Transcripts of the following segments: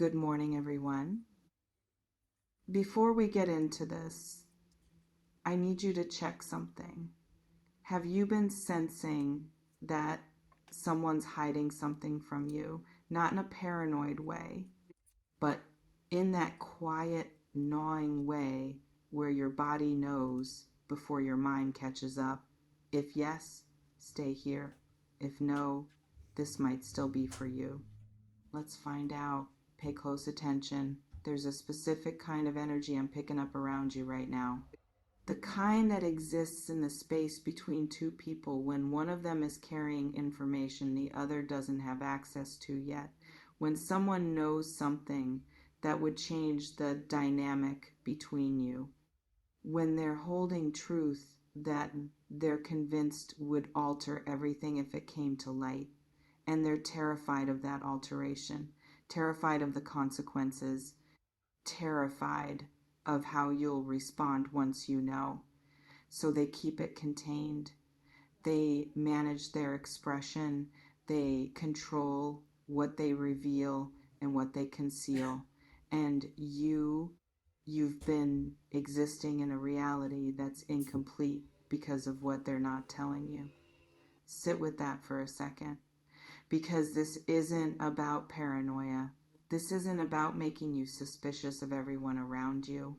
Good morning, everyone. Before we get into this, I need you to check something. Have you been sensing that someone's hiding something from you? Not in a paranoid way, but in that quiet, gnawing way where your body knows before your mind catches up. If yes, stay here. If no, this might still be for you. Let's find out. Pay close attention. There's a specific kind of energy I'm picking up around you right now. The kind that exists in the space between two people when one of them is carrying information the other doesn't have access to yet. When someone knows something that would change the dynamic between you. When they're holding truth that they're convinced would alter everything if it came to light. And they're terrified of that alteration, terrified of the consequences, terrified of how you'll respond once you know. So they keep it contained. They manage their expression. They control what they reveal and what they conceal. And you've been existing in a reality that's incomplete because of what they're not telling you. Sit with that for a second. Because this isn't about paranoia. This isn't about making you suspicious of everyone around you.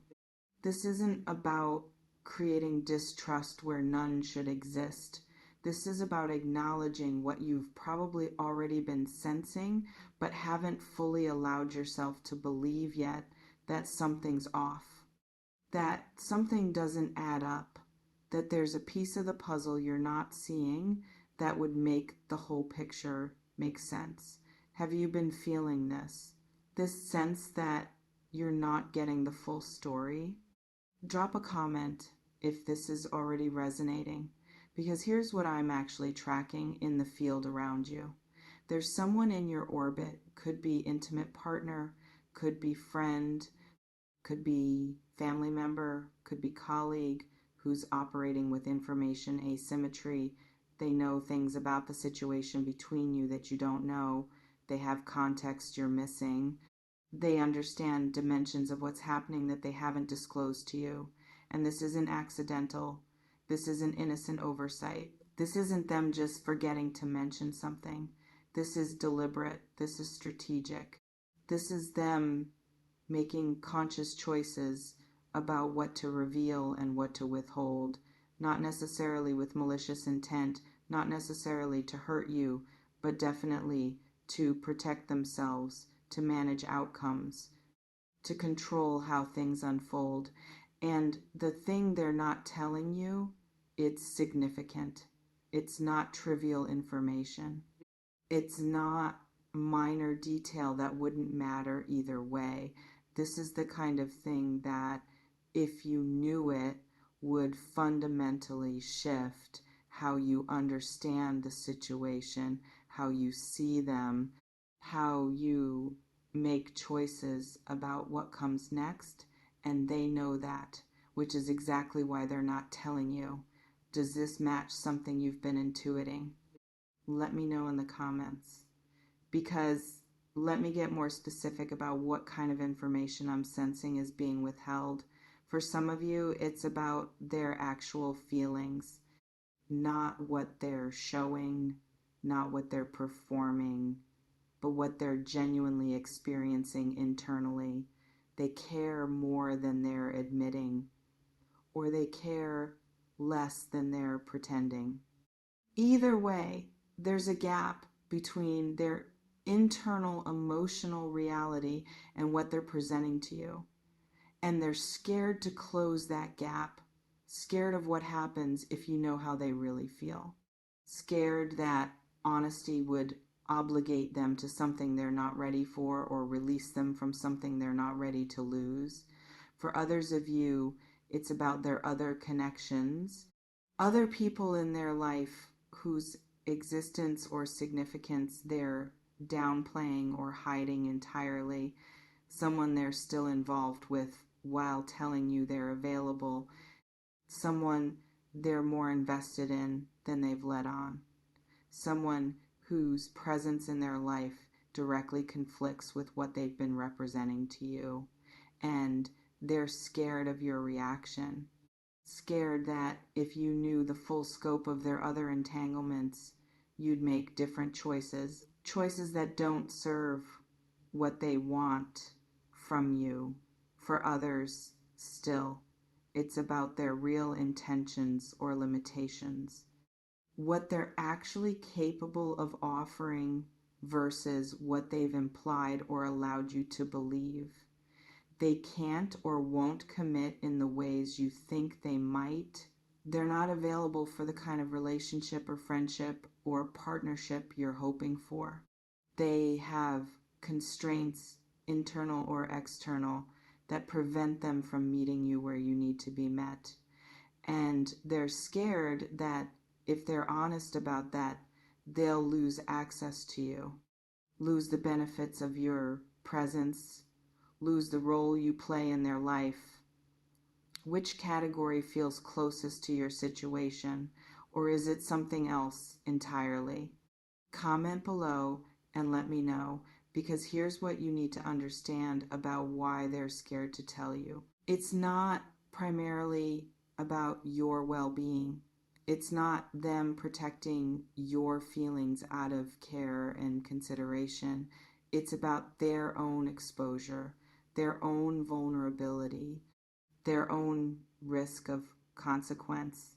This isn't about creating distrust where none should exist. This is about acknowledging what you've probably already been sensing, but haven't fully allowed yourself to believe yet that something's off, that something doesn't add up, that there's a piece of the puzzle you're not seeing that would make the whole picture make sense. Have you been feeling this? This sense that you're not getting the full story? Drop a comment if this is already resonating, because here's what I'm actually tracking in the field around you. There's someone in your orbit, could be intimate partner, could be friend, could be family member, could be colleague, who's operating with information asymmetry. They know things about the situation between you that you don't know. They have context you're missing. They understand dimensions of what's happening that they haven't disclosed to you. And this isn't accidental. This isn't innocent oversight. This isn't them just forgetting to mention something. This is deliberate. This is strategic. This is them making conscious choices about what to reveal and what to withhold. Not necessarily with malicious intent, not necessarily to hurt you, but definitely to protect themselves, to manage outcomes, to control how things unfold. And the thing they're not telling you, it's significant. It's not trivial information. It's not minor detail that wouldn't matter either way. This is the kind of thing that, if you knew it, would fundamentally shift how you understand the situation, how you see them, how you make choices about what comes next, and they know that, which is exactly why they're not telling you. Does this match something you've been intuiting? Let me know in the comments, because let me get more specific about what kind of information I'm sensing is being withheld. For some of you, it's about their actual feelings, not what they're showing, not what they're performing, but what they're genuinely experiencing internally. They care more than they're admitting, or they care less than they're pretending. Either way, there's a gap between their internal emotional reality and what they're presenting to you. And they're scared to close that gap, scared of what happens if you know how they really feel, scared that honesty would obligate them to something they're not ready for or release them from something they're not ready to lose. For others of you, it's about their other connections, other people in their life whose existence or significance they're downplaying or hiding entirely, someone they're still involved with while telling you they're available, someone they're more invested in than they've let on, someone whose presence in their life directly conflicts with what they've been representing to you. And they're scared of your reaction, scared that if you knew the full scope of their other entanglements, you'd make different choices, choices that don't serve what they want from you for others still. It's about their real intentions or limitations, what they're actually capable of offering versus what they've implied or allowed you to believe. They can't or won't commit in the ways you think they might. They're not available for the kind of relationship or friendship or partnership you're hoping for. They have constraints, internal or external, that prevent them from meeting you where you need to be met. And they're scared that if they're honest about that, they'll lose access to you, lose the benefits of your presence, lose the role you play in their life. Which category feels closest to your situation, or is it something else entirely? Comment below and let me know, because here's what you need to understand about why they're scared to tell you. It's not primarily about your well-being. It's not them protecting your feelings out of care and consideration. It's about their own exposure, their own vulnerability, their own risk of consequence.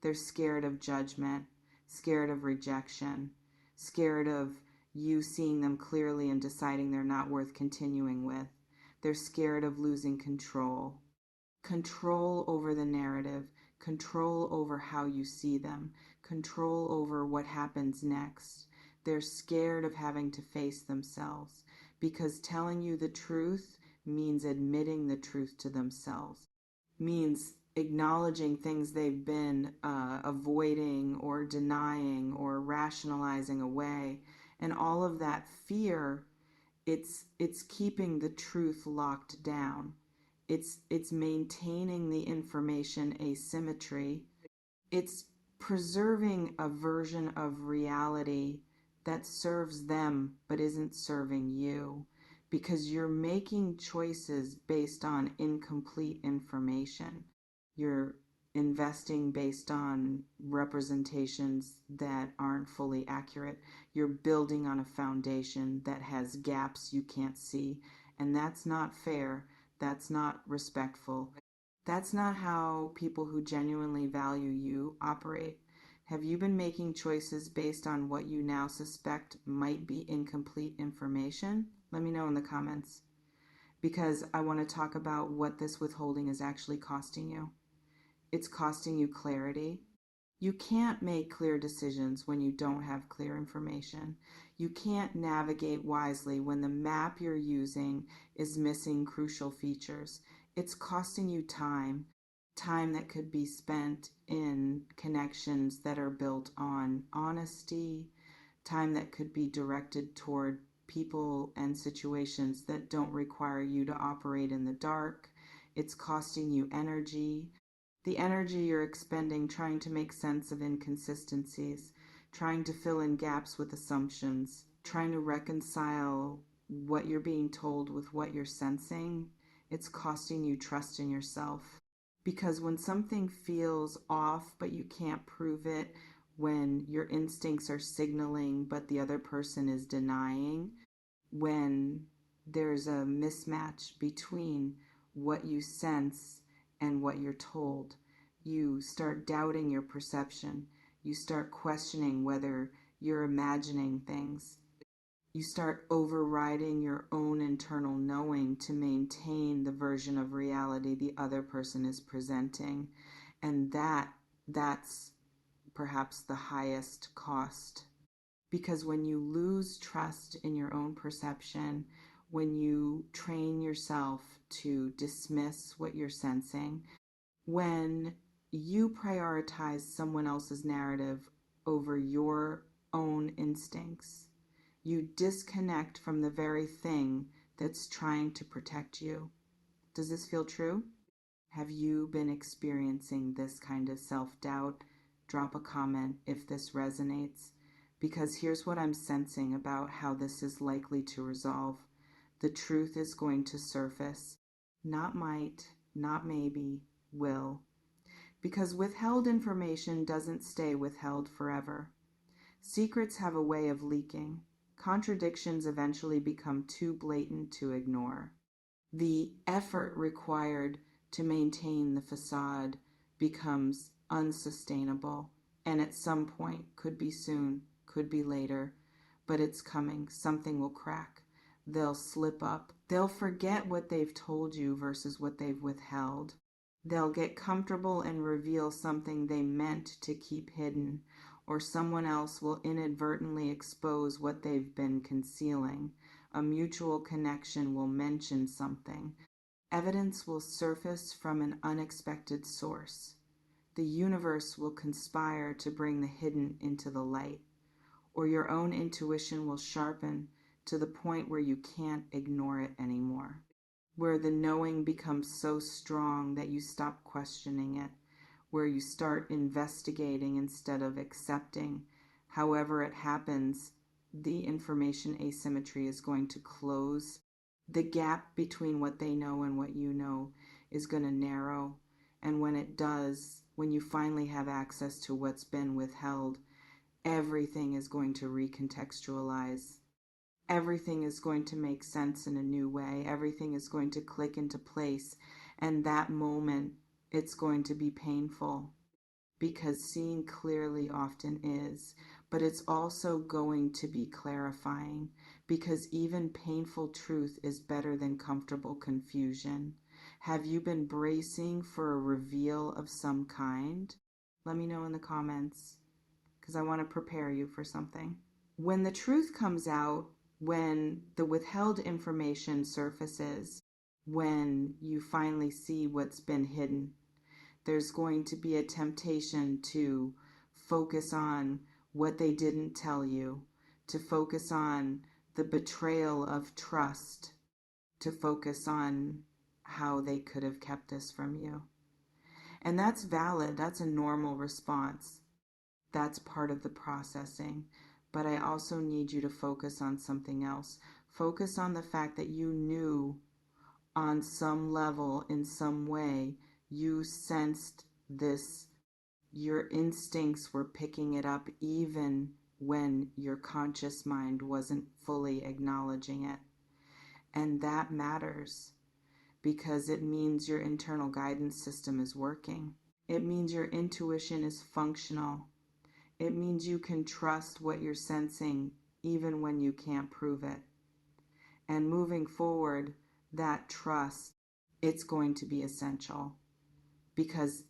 They're scared of judgment, scared of rejection, scared of you seeing them clearly and deciding they're not worth continuing with. They're scared of losing control. Control over the narrative, control over how you see them, control over what happens next. They're scared of having to face themselves, because telling you the truth means admitting the truth to themselves, means acknowledging things they've been avoiding or denying or rationalizing away. And all of that fear, it's keeping the truth locked down. It's maintaining the information asymmetry. It's preserving a version of reality that serves them but isn't serving you, because you're making choices based on incomplete information. You're investing based on representations that aren't fully accurate. You're building on a foundation that has gaps you can't see, and that's not fair. That's not respectful. That's not how people who genuinely value you operate. Have you been making choices based on what you now suspect might be incomplete information? Let me know in the comments, because I want to talk about what this withholding is actually costing you. It's costing you clarity. You can't make clear decisions when you don't have clear information. You can't navigate wisely when the map you're using is missing crucial features. It's costing you time, time that could be spent in connections that are built on honesty, time that could be directed toward people and situations that don't require you to operate in the dark. It's costing you energy, the energy you're expending trying to make sense of inconsistencies, trying to fill in gaps with assumptions, trying to reconcile what you're being told with what you're sensing. It's costing you trust in yourself. Because when something feels off but you can't prove it, when your instincts are signaling but the other person is denying, when there's a mismatch between what you sense and what you're told, you start doubting your perception. You start questioning whether you're imagining things. You start overriding your own internal knowing to maintain the version of reality the other person is presenting. And that's perhaps the highest cost. Because when you lose trust in your own perception, when you train yourself to dismiss what you're sensing, when you prioritize someone else's narrative over your own instincts, you disconnect from the very thing that's trying to protect you. Does this feel true? Have you been experiencing this kind of self-doubt? Drop a comment if this resonates, because here's what I'm sensing about how this is likely to resolve. The truth is going to surface. Not might, not maybe, will. Because withheld information doesn't stay withheld forever. Secrets have a way of leaking. Contradictions eventually become too blatant to ignore. The effort required to maintain the facade becomes unsustainable, and at some point, could be soon, could be later, but it's coming. Something will crack. They'll slip up. They'll forget what they've told you versus what they've withheld. They'll get comfortable and reveal something they meant to keep hidden, or someone else will inadvertently expose what they've been concealing. A mutual connection will mention something. Evidence will surface from an unexpected source. The universe will conspire to bring the hidden into the light, or your own intuition will sharpen to the point where you can't ignore it anymore, where the knowing becomes so strong that you stop questioning it, where you start investigating instead of accepting. However it happens, the information asymmetry is going to close. The gap between what they know and what you know is going to narrow. And when it does, when you finally have access to what's been withheld, everything is going to recontextualize. Everything is going to make sense in a new way. Everything is going to click into place. And that moment, it's going to be painful, because seeing clearly often is, but it's also going to be clarifying, because even painful truth is better than comfortable confusion. Have you been bracing for a reveal of some kind? Let me know in the comments, because I want to prepare you for something. When the truth comes out, when the withheld information surfaces, when you finally see what's been hidden, there's going to be a temptation to focus on what they didn't tell you, to focus on the betrayal of trust, to focus on how they could have kept this from you. And that's valid. That's a normal response. That's part of the processing. But I also need you to focus on something else. Focus on the fact that you knew on some level, in some way, you sensed this. Your instincts were picking it up even when your conscious mind wasn't fully acknowledging it. And that matters, because it means your internal guidance system is working. It means your intuition is functional. It means you can trust what you're sensing even when you can't prove it. And moving forward, that trust, it's going to be essential, because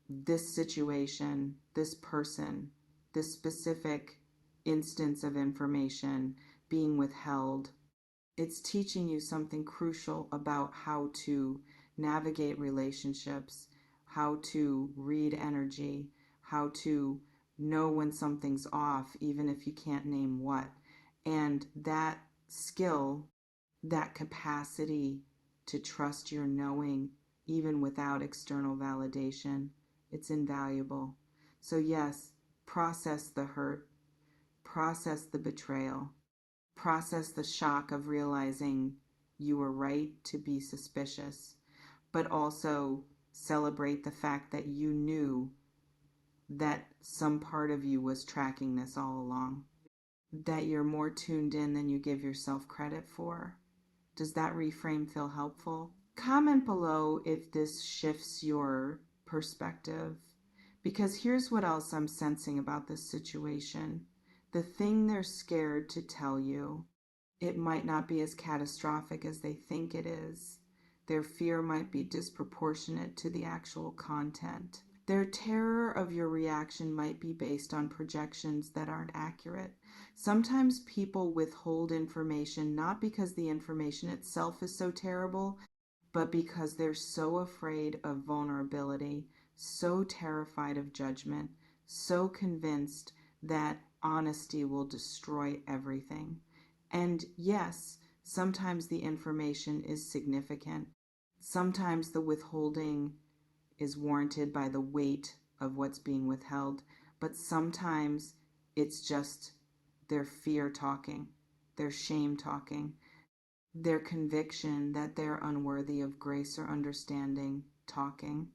this situation, this person, this specific instance of information being withheld, it's teaching you something crucial about how to navigate relationships, how to read energy, how to know when something's off, even if you can't name what. And that skill, that capacity to trust your knowing, even without external validation, it's invaluable. So yes, process the hurt, process the betrayal, process the shock of realizing you were right to be suspicious, but also celebrate the fact that you knew that some part of you was tracking this all along, that you're more tuned in than you give yourself credit for. Does that reframe feel helpful? Comment below if this shifts your perspective, because here's what else I'm sensing about this situation. The thing they're scared to tell you, it might not be as catastrophic as they think it is. Their fear might be disproportionate to the actual content. Their terror of your reaction might be based on projections that aren't accurate. Sometimes people withhold information not because the information itself is so terrible, but because they're so afraid of vulnerability, so terrified of judgment, so convinced that honesty will destroy everything. And yes, sometimes the information is significant. Sometimes the withholding is warranted by the weight of what's being withheld, but sometimes it's just their fear talking, their shame talking, their conviction that they're unworthy of grace or understanding talking.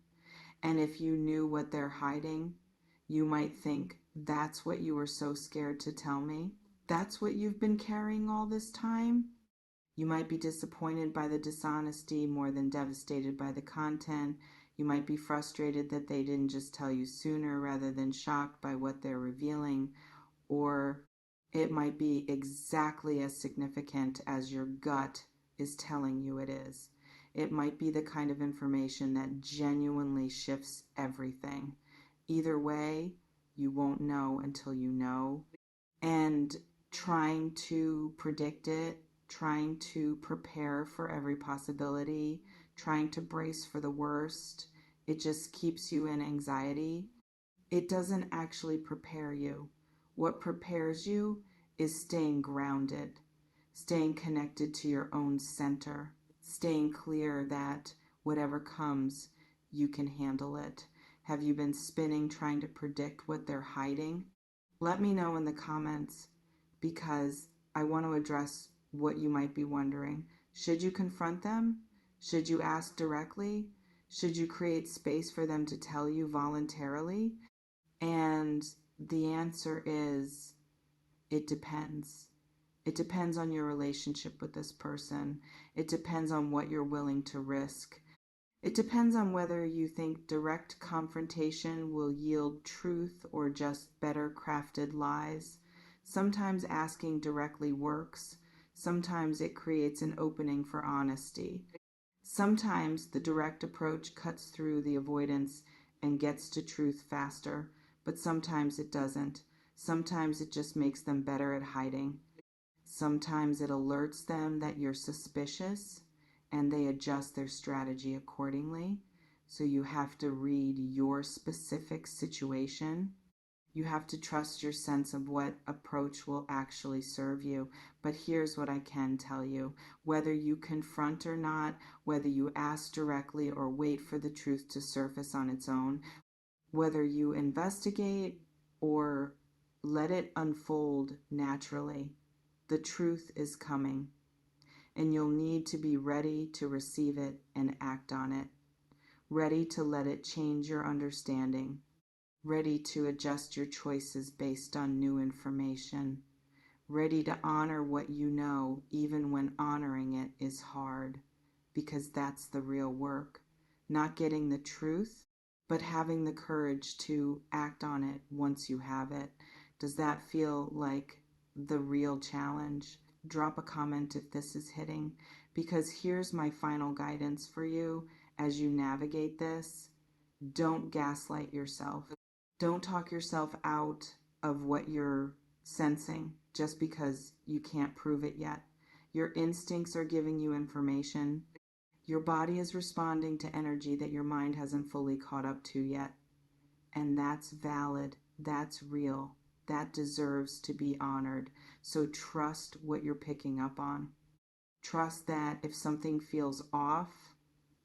And if you knew what they're hiding, you might think, that's what you were so scared to tell me? That's what you've been carrying all this time? You might be disappointed by the dishonesty more than devastated by the content. You might be frustrated that they didn't just tell you sooner rather than shocked by what they're revealing. Or it might be exactly as significant as your gut is telling you it is. It might be the kind of information that genuinely shifts everything. Either way, you won't know until you know. And trying to predict it, trying to prepare for every possibility, trying to brace for the worst, it just keeps you in anxiety. It doesn't actually prepare you. What prepares you is staying grounded, staying connected to your own center, staying clear that whatever comes, you can handle it. Have you been spinning trying to predict what they're hiding? Let me know in the comments, because I want to address what you might be wondering. Should you confront them? Should you ask directly? Should you create space for them to tell you voluntarily? And the answer is, it depends. It depends on your relationship with this person. It depends on what you're willing to risk. It depends on whether you think direct confrontation will yield truth or just better crafted lies. Sometimes asking directly works. Sometimes it creates an opening for honesty. Sometimes the direct approach cuts through the avoidance and gets to truth faster, but sometimes it doesn't. Sometimes it just makes them better at hiding. Sometimes it alerts them that you're suspicious and they adjust their strategy accordingly. So you have to read your specific situation. You have to trust your sense of what approach will actually serve you. But here's what I can tell you. Whether you confront or not, whether you ask directly or wait for the truth to surface on its own, whether you investigate or let it unfold naturally, the truth is coming. And you'll need to be ready to receive it and act on it. Ready to let it change your understanding. Ready to adjust your choices based on new information, ready to honor what you know even when honoring it is hard, because that's the real work. Not getting the truth, but having the courage to act on it once you have it. Does that feel like the real challenge? Drop a comment if this is hitting, because here's my final guidance for you as you navigate this. Don't gaslight yourself. Don't talk yourself out of what you're sensing just because you can't prove it yet. Your instincts are giving you information. Your body is responding to energy that your mind hasn't fully caught up to yet. And that's valid. That's real. That deserves to be honored. So trust what you're picking up on. Trust that if something feels off,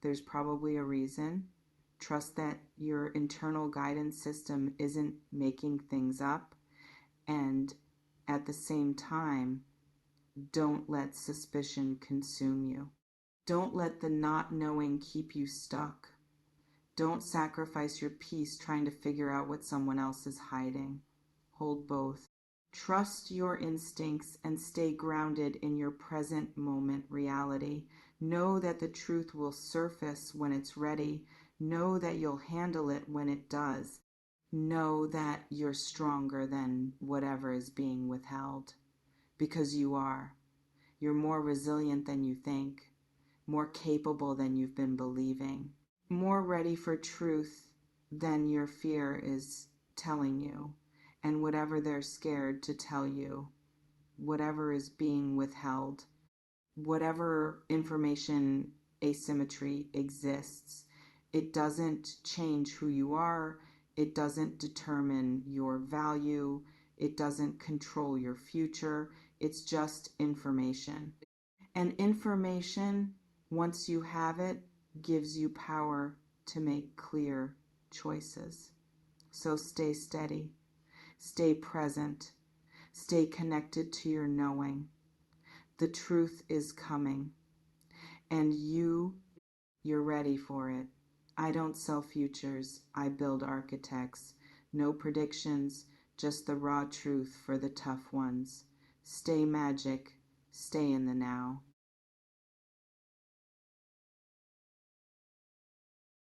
there's probably a reason. Trust that your internal guidance system isn't making things up. And at the same time, don't let suspicion consume you. Don't let the not knowing keep you stuck. Don't sacrifice your peace trying to figure out what someone else is hiding. Hold both. Trust your instincts and stay grounded in your present moment reality. Know that the truth will surface when it's ready. Know that you'll handle it when it does. Know that you're stronger than whatever is being withheld. Because you are. You're more resilient than you think. More capable than you've been believing. More ready for truth than your fear is telling you. And whatever they're scared to tell you, whatever is being withheld, whatever information asymmetry exists, it doesn't change who you are. It doesn't determine your value. It doesn't control your future. It's just information. And information, once you have it, gives you power to make clear choices. So stay steady. Stay present. Stay connected to your knowing. The truth is coming. And you're ready for it. I don't sell futures. I build architects. No predictions, just the raw truth for the tough ones. Stay magic. Stay in the now.